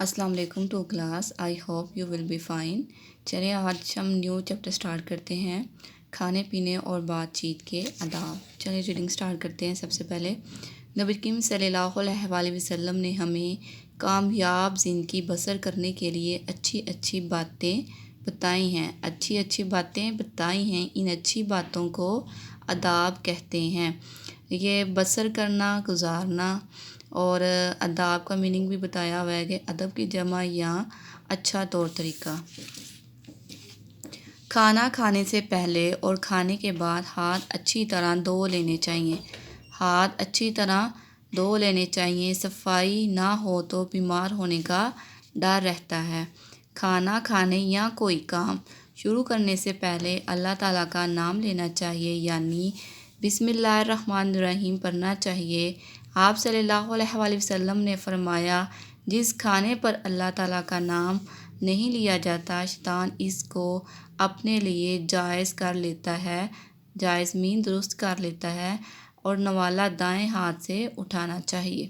السلام علیکم to class, I hope you will be fine. چلیں آج ہم نیو چیپٹر سٹارٹ کرتے ہیں، کھانے پینے اور بات چیت کے آداب۔ چلیں ریڈنگ سٹارٹ کرتے ہیں۔ سب سے پہلے نبی کریم صلی اللہ علیہ وآلہ وسلم نے ہمیں کامیاب زندگی بسر کرنے کے لیے اچھی باتیں بتائی ہیں۔ اچھی باتیں بتائی ہیں، ان اچھی باتوں کو آداب کہتے ہیں۔ یہ بسر کرنا، گزارنا، اور آداب کا میننگ بھی بتایا ہوا ہے کہ ادب کی جمع یا اچھا طور طریقہ۔ کھانا کھانے سے پہلے اور کھانے کے بعد ہاتھ اچھی طرح دھو لینے چاہئیں۔ ہاتھ اچھی طرح دھو لینے چاہئیں۔ صفائی نہ ہو تو بیمار ہونے کا ڈر رہتا ہے۔ کھانا کھانے یا کوئی کام شروع کرنے سے پہلے اللہ تعالیٰ کا نام لینا چاہیے، یعنی بسم اللہ الرحمن الرحیم پڑھنا چاہیے۔ آپ صلی اللہ علیہ وآلہ وسلم نے فرمایا، جس کھانے پر اللہ تعالیٰ کا نام نہیں لیا جاتا، شیطان اس کو اپنے لیے جائز کر لیتا ہے، جائز درست کر لیتا ہے، اور نوالا دائیں ہاتھ سے اٹھانا چاہیے۔